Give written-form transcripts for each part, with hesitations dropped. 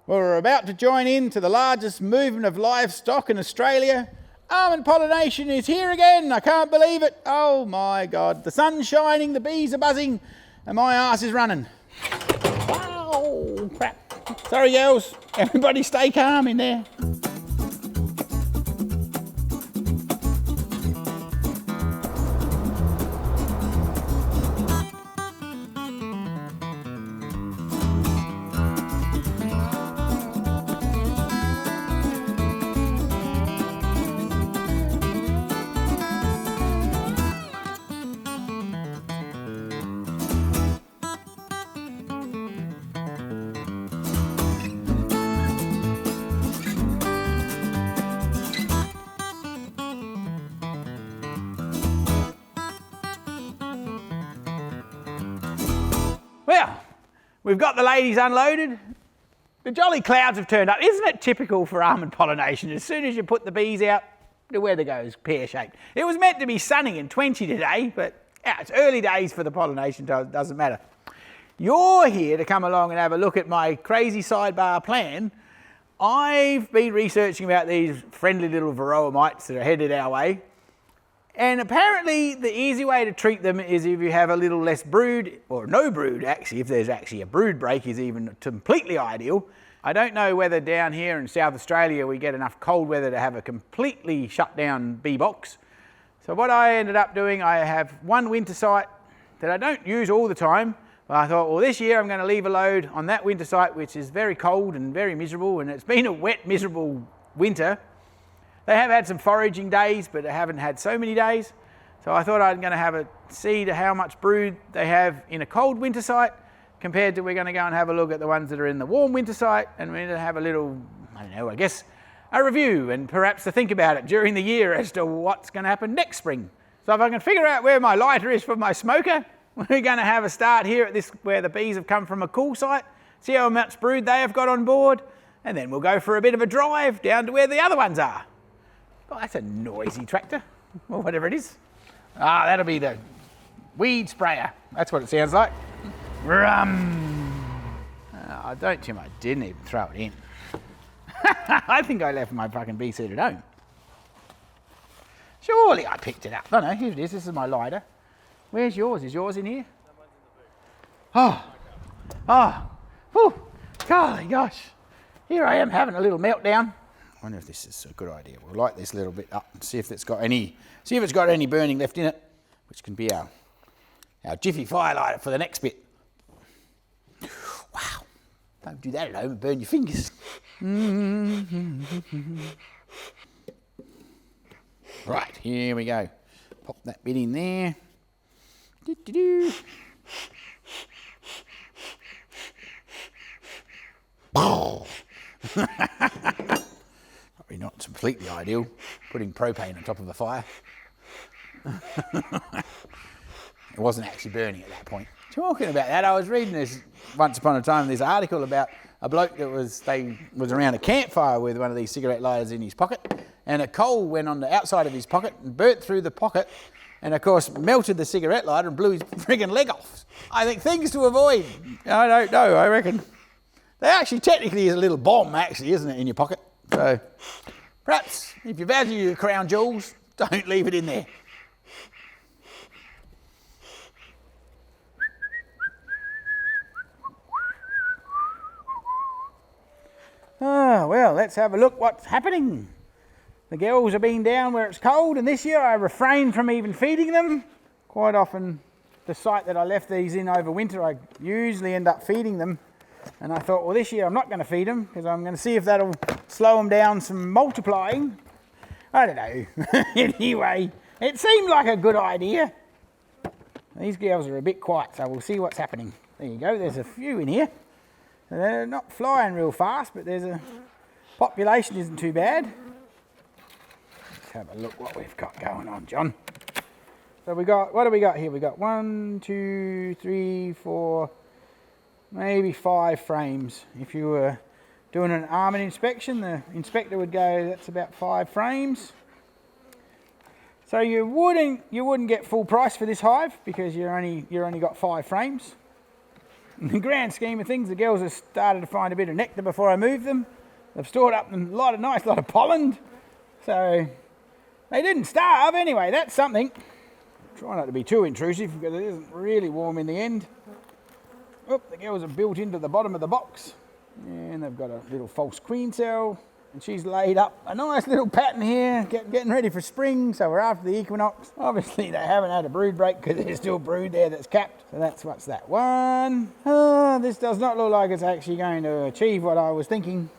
Well, we're about to join in to the largest movement of livestock in Australia. Almond pollination is here again. I can't believe it. Oh my God. The sun's shining, the bees are buzzing, and my arse is running. Wow, crap. Sorry, girls. Everybody stay calm in there. Well, we've got the ladies unloaded. The jolly clouds have turned up. Isn't it typical for almond pollination? As soon as you put the bees out, the weather goes pear-shaped. It was meant to be sunny and 20 today, but yeah, it's early days for the pollination, so it doesn't matter. You're here to come along and have a look at my crazy sidebar plan. I've been researching about these friendly little Varroa mites that are headed our way. And apparently the easy way to treat them is if you have a little less brood, or no brood actually, if there's actually a brood break is even completely ideal. I don't know whether down here in South Australia we get enough cold weather to have a completely shut down bee box. So what I ended up doing, I have one winter site that I don't use all the time, but I thought, well, this year I'm going to leave a load on that winter site which is very cold and very miserable, and it's been a wet, miserable winter. They have had some foraging days, but they haven't had so many days. So I thought I'm going to have a see to how much brood they have in a cold winter site compared to we're going to go and have a look at the ones that are in the warm winter site, and we're going to have a little, I don't know, I guess a review and perhaps to think about it during the year as to what's going to happen next spring. So if I can figure out where my lighter is for my smoker, we're going to have a start here at this where the bees have come from a cool site, see how much brood they have got on board, and then we'll go for a bit of a drive down to where the other ones are. Oh, that's a noisy tractor, or whatever it is. Ah, that'll be the weed sprayer. That's what it sounds like. Oh, don't Tim, I didn't even throw it in. I think I left my fucking bee suit at home. Surely I picked it up. Oh no, here it is. This is my lighter. Where's yours? Is yours in here? Oh, whew, golly gosh. Here I am having a little meltdown. I wonder if this is a good idea. We'll light this little bit up and see if it's got any burning left in it, which can be our jiffy firelighter for the next bit. Wow, don't do that at home and burn your fingers. Right, here we go. Pop that bit in there. Do-do-do. Probably not completely ideal, putting propane on top of a fire. It wasn't actually burning at that point. Talking about that, I was reading this once upon a time, this article about a bloke that was around a campfire with one of these cigarette lighters in his pocket, and a coal went on the outside of his pocket and burnt through the pocket, and of course melted the cigarette lighter and blew his friggin' leg off. I think things to avoid. I don't know, I reckon. They actually technically is a little bomb actually, isn't it, in your pocket? So perhaps if you value your crown jewels, don't leave it in there. Oh, well, let's have a look what's happening. The girls have been down where it's cold, and this year I refrained from even feeding them. Quite often the site that I left these in over winter, I usually end up feeding them. And I thought, well, this year I'm not going to feed them because I'm going to see if that'll slow them down some multiplying. I don't know. Anyway, it seemed like a good idea. These girls are a bit quiet, so we'll see what's happening. There you go, there's a few in here. They're not flying real fast, but there's a population isn't too bad. Let's have a look what we've got going on, John. So what do we got here? We got 1, 2, 3, 4, maybe 5 frames. If you were doing an almond inspection, the inspector would go, that's about 5 frames. So you wouldn't get full price for this hive because you only got 5 frames. In the grand scheme of things, the girls have started to find a bit of nectar before I move them. They've stored up a nice lot of pollen, so they didn't starve anyway. That's something. Try not to be too intrusive because it isn't really warm in the end. Oh, the girls are built into the bottom of the box, and they've got a little false queen cell, and she's laid up a nice little pattern here, getting ready for spring. So we're after the equinox. Obviously they haven't had a brood break because there's still brood there that's capped. So that's what's that one. This does not look like it's actually going to achieve what I was thinking.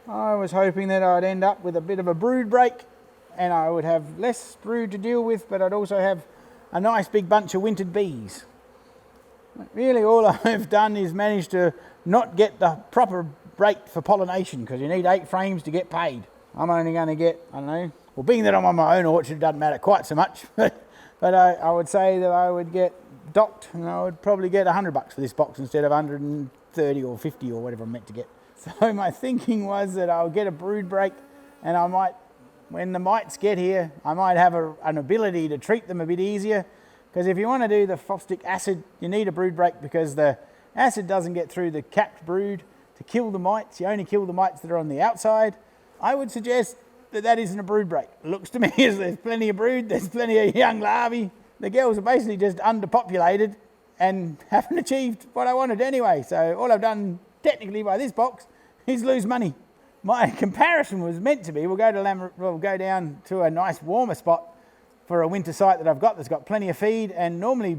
I was hoping that I'd end up with a bit of a brood break and I would have less brood to deal with, but I'd also have a nice big bunch of wintered bees. Really all I've done is manage to not get the proper rate for pollination because you need 8 frames to get paid. I'm only going to get, I don't know, well, being that I'm on my own orchard, it doesn't matter quite so much, but I would say that I would get docked and I would probably get $100 for this box instead of 130 or 50 or whatever I'm meant to get. So my thinking was that I'll get a brood break and I might, when the mites get here, I might have an ability to treat them a bit easier. Because if you want to do the phosphatic acid, you need a brood break because the acid doesn't get through the capped brood to kill the mites. You only kill the mites that are on the outside. I would suggest that that isn't a brood break. It looks to me as there's plenty of brood, there's plenty of young larvae. The girls are basically just underpopulated and haven't achieved what I wanted anyway. So all I've done technically by this box is lose money. My comparison was meant to be, we'll go down to a nice warmer spot for a winter site that I've got that's got plenty of feed and normally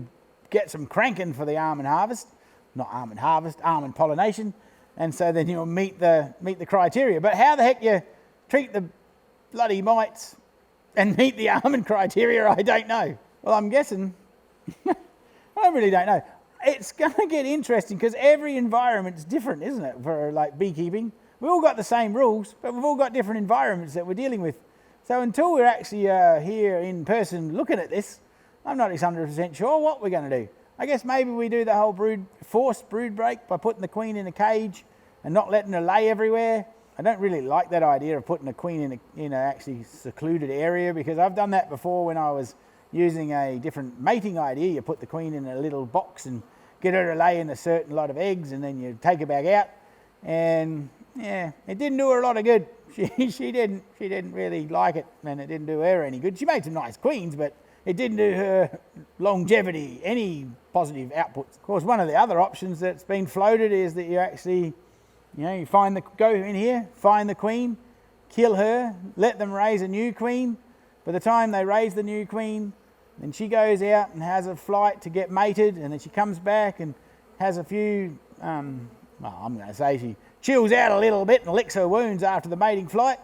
get some cranking for the almond harvest. Not almond harvest, almond pollination. And so then you'll meet the criteria. But how the heck you treat the bloody mites and meet the almond criteria, I don't know. Well, I'm guessing, I really don't know. It's going to get interesting because every environment's different, isn't it, for like beekeeping? We've all got the same rules, but we've all got different environments that we're dealing with. So until we're actually here in person looking at this, I'm not 100% sure what we're going to do. I guess maybe we do the whole forced brood break by putting the queen in a cage and not letting her lay everywhere. I don't really like that idea of putting a queen in a actually secluded area because I've done that before when I was using a different mating idea. You put the queen in a little box and get her to lay in a certain lot of eggs and then you take her back out. And yeah, it didn't do her a lot of good. She didn't really like it and it didn't do her any good. She made some nice queens, but it didn't do her longevity any positive outputs. Of course, one of the other options that's been floated is that you actually, you go in here, find the queen, kill her, let them raise a new queen. By the time they raise the new queen, then she goes out and has a flight to get mated, and then she comes back and has a few, I'm going to say she chills out a little bit and licks her wounds after the mating flight.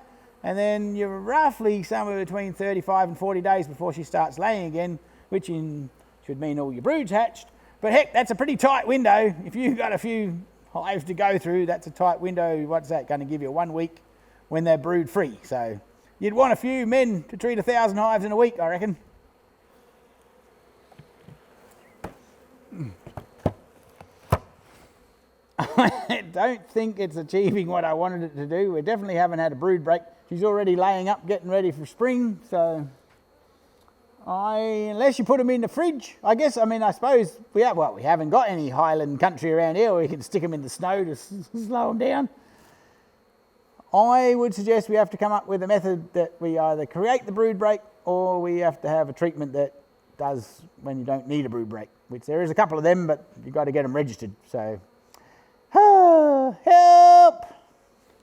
And then you're roughly somewhere between 35 and 40 days before she starts laying again, which should mean all your brood's hatched. But heck, that's a pretty tight window. If you've got a few hives to go through, that's a tight window. What's that going to give you? 1 week when they're brood free. So you'd want a few men to treat 1,000 hives in a week, I reckon. I don't think it's achieving what I wanted it to do. We definitely haven't had a brood break. She's already laying up, getting ready for spring. So, unless you put them in the fridge, I suppose we haven't got any highland country around here where we can stick them in the snow to slow them down. I would suggest we have to come up with a method that we either create the brood break or we have to have a treatment that does when you don't need a brood break, which there is a couple of them, but you've got to get them registered. So, help!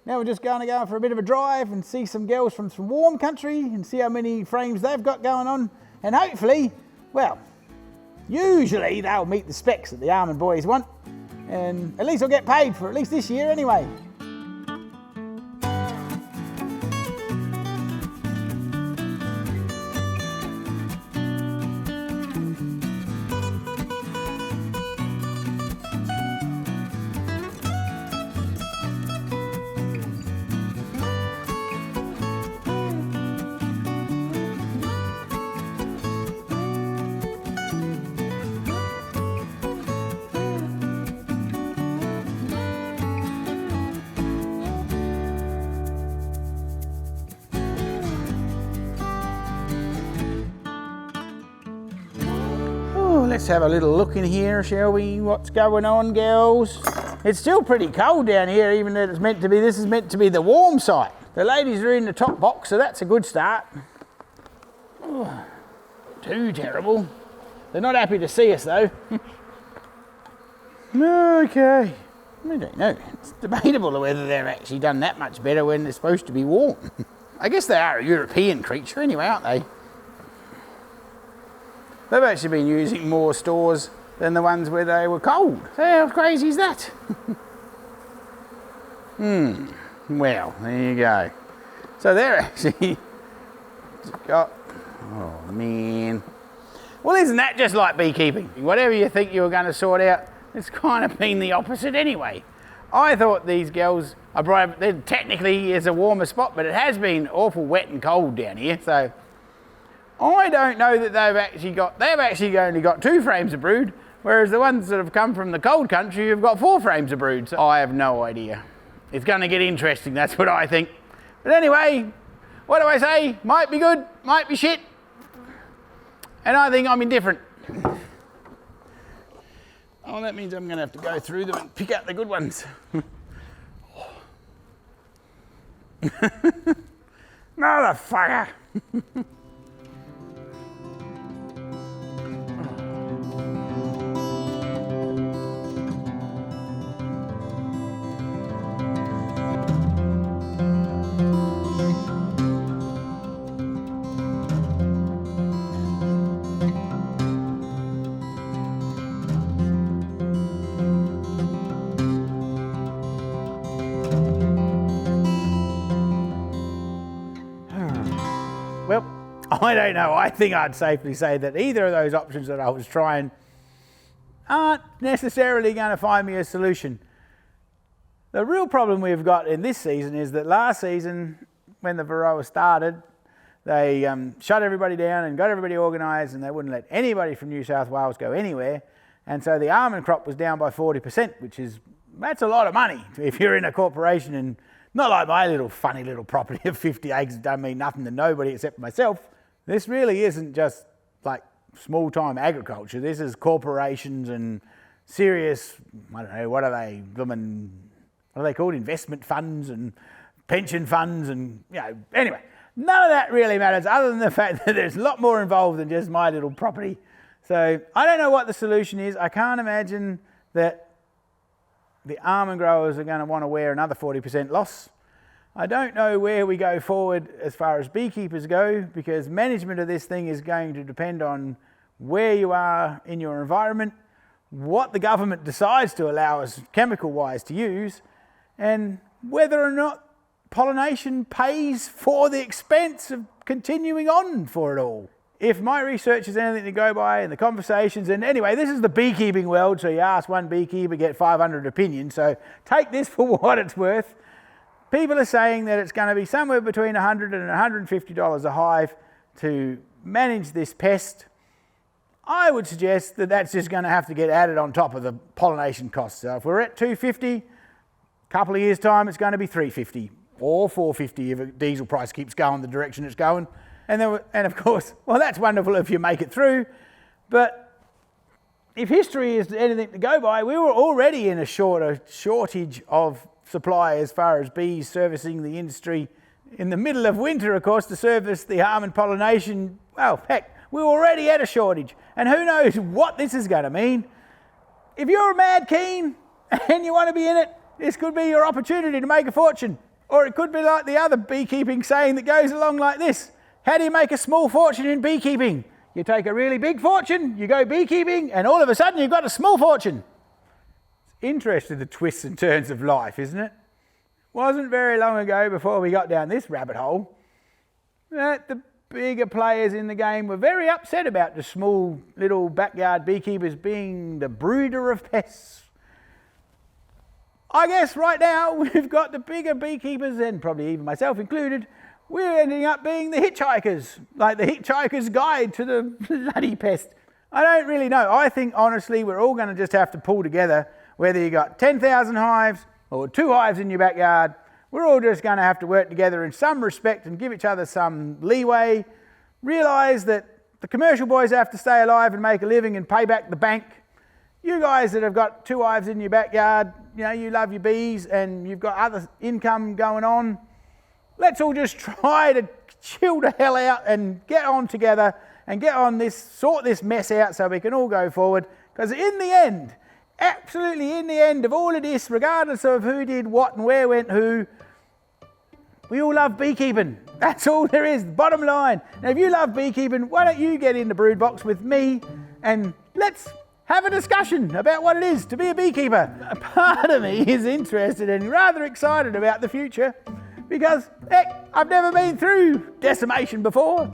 Now we're just going to go for a bit of a drive and see some girls from some warm country and see how many frames they've got going on. And hopefully, usually they'll meet the specs that the almond boys want. And at least I'll get paid for at least this year anyway. let's have a little look in here, shall we? What's going on, girls? It's still pretty cold down here, even though it's meant to be, this is meant to be the warm site. The ladies are in the top box, so that's a good start. Oh, too terrible. They're not happy to see us though. Okay. I don't know. It's debatable whether they've actually done that much better when they're supposed to be warm. I guess they are a European creature anyway, aren't they? They've actually been using more stores than the ones where they were cold. So how crazy is that? Well, there you go. So they're actually got, oh man. Well, isn't that just like beekeeping? Whatever you think you were going to sort out, it's kind of been the opposite anyway. I thought these girls are probably, technically is a warmer spot, but it has been awful wet and cold down here. So I don't know that they've actually only got 2 frames of brood, whereas the ones that have come from the cold country have got 4 frames of brood. So I have no idea. It's going to get interesting, that's what I think. But anyway, what do I say? Might be good, might be shit. And I think I'm indifferent. Oh, that means I'm going to have to go through them and pick out the good ones. Motherfucker. Well, I don't know. I think I'd safely say that either of those options that I was trying aren't necessarily going to find me a solution. The real problem we've got in this season is that last season, when the Varroa started, they shut everybody down and got everybody organised, and they wouldn't let anybody from New South Wales go anywhere. And so the almond crop was down by 40%, that's a lot of money if you're in a corporation, and not like my little funny little property of 50 acres that don't mean nothing to nobody except myself. This really isn't just like small-time agriculture. This is corporations and serious, I don't know, what are they called? Investment funds and pension funds and, anyway. None of that really matters other than the fact that there's a lot more involved than just my little property. So I don't know what the solution is. I can't imagine that the almond growers are going to want to wear another 40% loss. I don't know where we go forward as far as beekeepers go, because management of this thing is going to depend on where you are in your environment, what the government decides to allow us chemical-wise to use, and whether or not pollination pays for the expense of continuing on for it all. If my research is anything to go by and the conversations, and anyway, this is the beekeeping world, so you ask one beekeeper, get 500 opinions, so take this for what it's worth. People are saying that it's going to be somewhere between $100 and $150 a hive to manage this pest. I would suggest that that's just going to have to get added on top of the pollination costs. So if we're at $250, a couple of years' time, it's going to be $350 or $450 if a diesel price keeps going the direction it's going. And of course, well, that's wonderful if you make it through, but if history is anything to go by, we were already in a shortage of supply as far as bees servicing the industry in the middle of winter, of course, to service the almond pollination. Well, heck, we were already at a shortage, and who knows what this is going to mean. If you're mad keen and you want to be in it, this could be your opportunity to make a fortune. Or it could be like the other beekeeping saying that goes along like this. How do you make a small fortune in beekeeping? You take a really big fortune, you go beekeeping, and all of a sudden you've got a small fortune. It's interesting, the twists and turns of life, isn't it? Wasn't very long ago before we got down this rabbit hole that the bigger players in the game were very upset about the small little backyard beekeepers being the brooder of pests. I guess right now we've got the bigger beekeepers, and probably even myself included, we're ending up being the hitchhikers, like the hitchhiker's guide to the bloody pest. I don't really know. I think, honestly, we're all going to just have to pull together, whether you got 10,000 hives or 2 hives in your backyard. We're all just going to have to work together in some respect and give each other some leeway. Realise that The commercial boys have to stay alive and make a living and pay back the bank. You guys that have got 2 hives in your backyard, you know, you love your bees and you've got other income going on. Let's all just try to chill the hell out and get on together and get on this, sort this mess out so we can all go forward. Because in the end, absolutely in the end of all of this, regardless of who did what and where went who, we all love beekeeping. That's all there is, bottom line. Now, if you love beekeeping, why don't you get in the brood box with me and let's have a discussion about what it is to be a beekeeper. A part of me is interested and rather excited about the future because, heck, I've never been through decimation before.